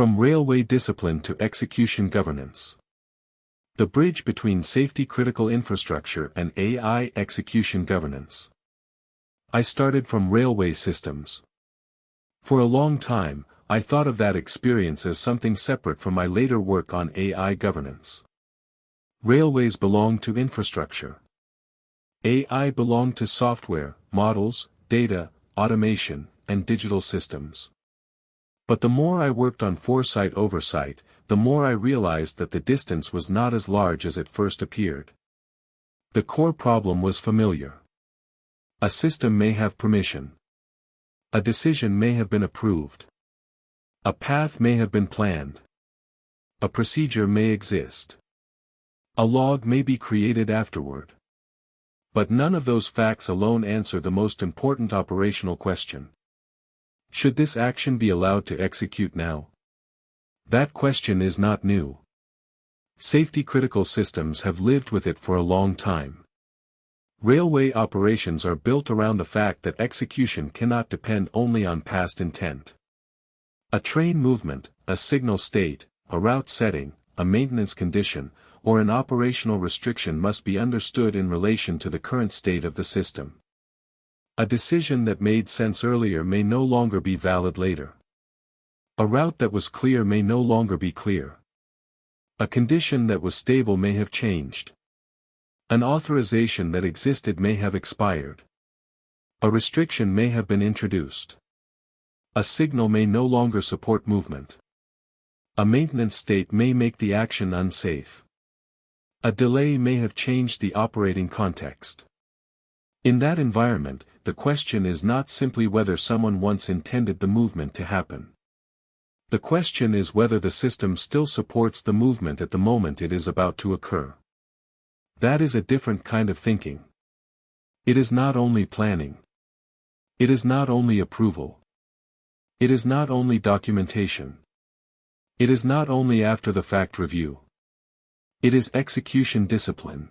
From railway discipline to execution governance. The bridge between safety-critical infrastructure and AI execution governance. I started from railway systems. For a long time, I thought of that experience as something separate from my later work on AI governance. Railways belong to infrastructure. AI belonged to software, models, data, automation, and digital systems. But the more I worked on Foresight Oversight, the more I realized that the distance was not as large as it first appeared. The core problem was familiar. A system may have permission. A decision may have been approved. A path may have been planned. A procedure may exist. A log may be created afterward. But none of those facts alone answer the most important operational question. Should this action be allowed to execute now? That question is not new. Safety-critical systems have lived with it for a long time. Railway operations are built around the fact that execution cannot depend only on past intent. A train movement, a signal state, a route setting, a maintenance condition, or an operational restriction must be understood in relation to the current state of the system. A decision that made sense earlier may no longer be valid later. A route that was clear may no longer be clear. A condition that was stable may have changed. An authorization that existed may have expired. A restriction may have been introduced. A signal may no longer support movement. A maintenance state may make the action unsafe. A delay may have changed the operating context. In that environment, the question is not simply whether someone once intended the movement to happen. The question is whether the system still supports the movement at the moment it is about to occur. That is a different kind of thinking. It is not only planning. It is not only approval. It is not only documentation. It is not only after-the-fact review. It is execution discipline.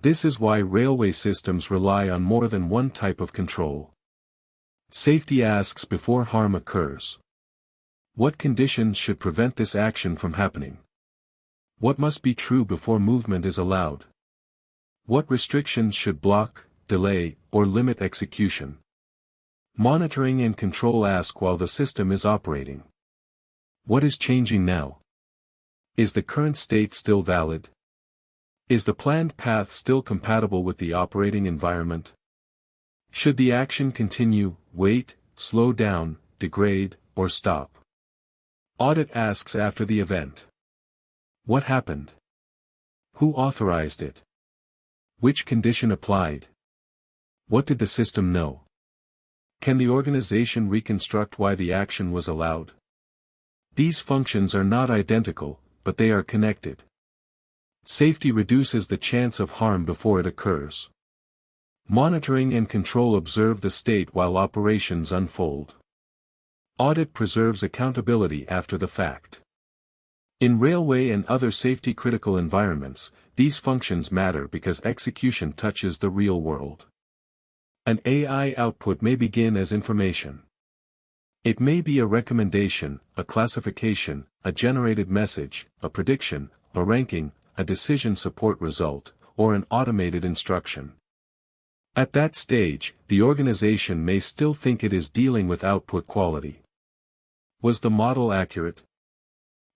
This is why railway systems rely on more than one type of control. Safety asks before harm occurs. What conditions should prevent this action from happening? What must be true before movement is allowed? What restrictions should block, delay, or limit execution? Monitoring and control ask while the system is operating. What is changing now? Is the current state still valid? Is the planned path still compatible with the operating environment? Should the action continue, wait, slow down, degrade, or stop? Audit asks after the event. What happened? Who authorized it? Which condition applied? What did the system know? Can the organization reconstruct why the action was allowed? These functions are not identical, but they are connected. Safety reduces the chance of harm before it occurs. Monitoring and control observe the state while operations unfold. Audit preserves accountability after the fact. In railway and other safety-critical environments, these functions matter because execution touches the real world. An AI output may begin as information. It may be a recommendation, a classification, a generated message, a prediction, a ranking, a decision support result, or an automated instruction. At that stage, the organization may still think it is dealing with output quality. Was the model accurate?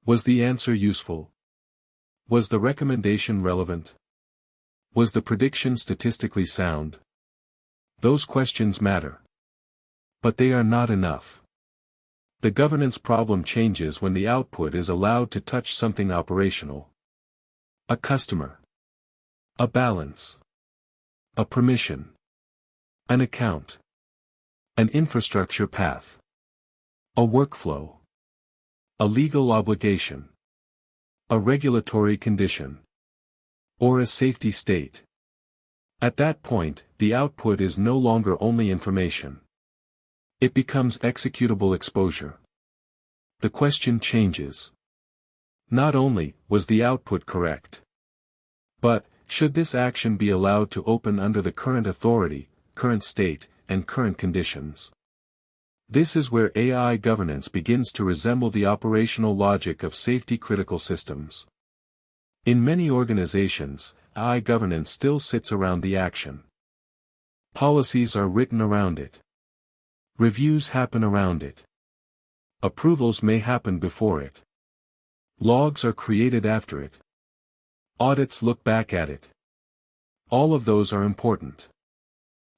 Was the answer useful? Was the recommendation relevant? Was the prediction statistically sound? Those questions matter. But they are not enough. The governance problem changes when the output is allowed to touch something operational. A customer. A balance. A permission. An account. An infrastructure path. A workflow. A legal obligation. A regulatory condition. Or a safety state. At that point, the output is no longer only information. It becomes executable exposure. The question changes. Not only was the output correct, but should this action be allowed to open under the current authority, current state, and current conditions? This is where AI governance begins to resemble the operational logic of safety-critical systems. In many organizations, AI governance still sits around the action. Policies are written around it. Reviews happen around it. Approvals may happen before it. Logs are created after it. Audits look back at it. All of those are important.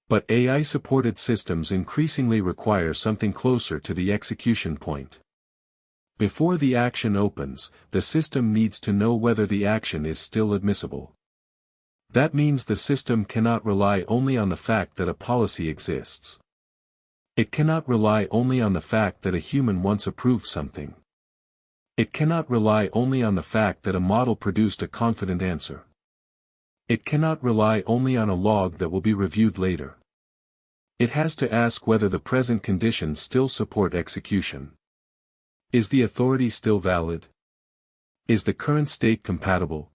But AI-supported systems increasingly require something closer to the execution point. Before the action opens, the system needs to know whether the action is still admissible. That means the system cannot rely only on the fact that a policy exists. It cannot rely only on the fact that a human once approved something. It cannot rely only on the fact that a model produced a confident answer. It cannot rely only on a log that will be reviewed later. It has to ask whether the present conditions still support execution. Is the authority still valid? Is the current state compatible?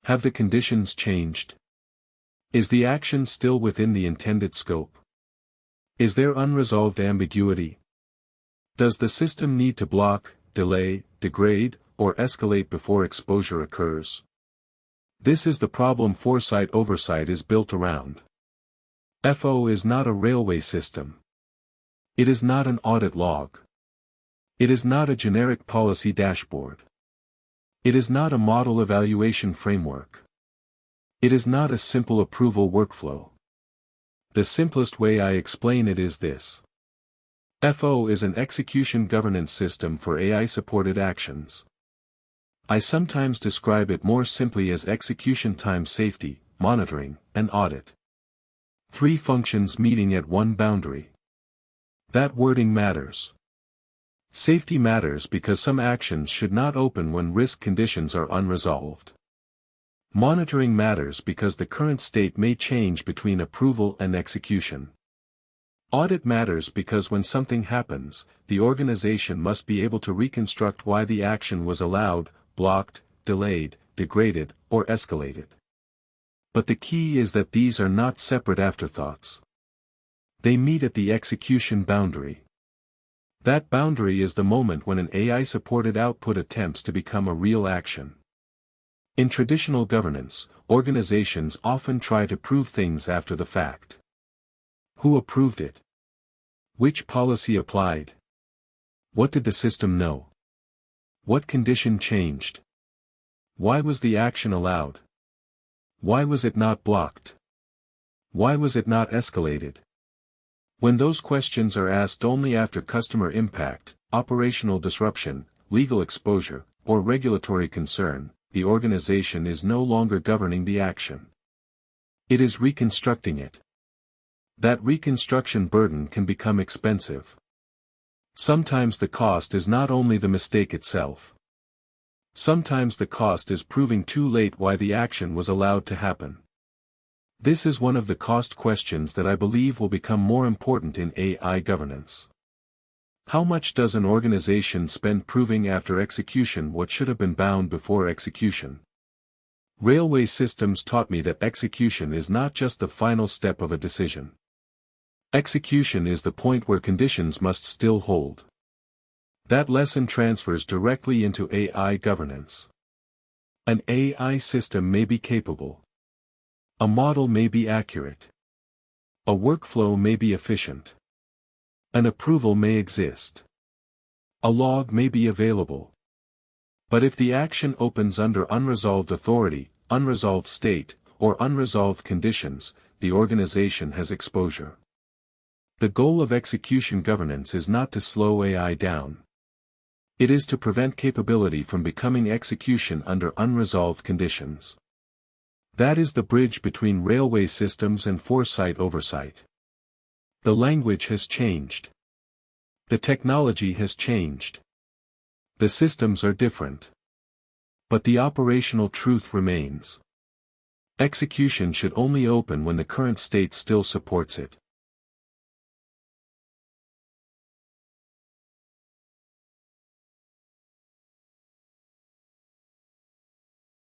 Have the conditions changed? Is the action still within the intended scope? Is there unresolved ambiguity? Does the system need to block, delay, degrade, or escalate before exposure occurs? This is the problem Foresight Oversight is built around. FO is not a railway system. It is not an audit log. It is not a generic policy dashboard. It is not a model evaluation framework. It is not a simple approval workflow. The simplest way I explain it is this. FO is an execution governance system for AI-supported actions. I sometimes describe it more simply as execution time safety, monitoring, and audit. 3 functions meeting at one boundary. That wording matters. Safety matters because some actions should not open when risk conditions are unresolved. Monitoring matters because the current state may change between approval and execution. Audit matters because when something happens, the organization must be able to reconstruct why the action was allowed, blocked, delayed, degraded, or escalated. But the key is that these are not separate afterthoughts. They meet at the execution boundary. That boundary is the moment when an AI-supported output attempts to become a real action. In traditional governance, organizations often try to prove things after the fact. Who approved it? Which policy applied? What did the system know? What condition changed? Why was the action allowed? Why was it not blocked? Why was it not escalated? When those questions are asked only after customer impact, operational disruption, legal exposure, or regulatory concern, the organization is no longer governing the action. It is reconstructing it. That reconstruction burden can become expensive. Sometimes the cost is not only the mistake itself. Sometimes the cost is proving too late why the action was allowed to happen. This is one of the cost questions that I believe will become more important in AI governance. How much does an organization spend proving after execution what should have been bound before execution? Railway systems taught me that execution is not just the final step of a decision. Execution is the point where conditions must still hold. That lesson transfers directly into AI governance. An AI system may be capable. A model may be accurate. A workflow may be efficient. An approval may exist. A log may be available. But if the action opens under unresolved authority, unresolved state, or unresolved conditions, the organization has exposure. The goal of execution governance is not to slow AI down. It is to prevent capability from becoming execution under unresolved conditions. That is the bridge between railway systems and Foresight Oversight. The language has changed. The technology has changed. The systems are different. But the operational truth remains. Execution should only open when the current state still supports it.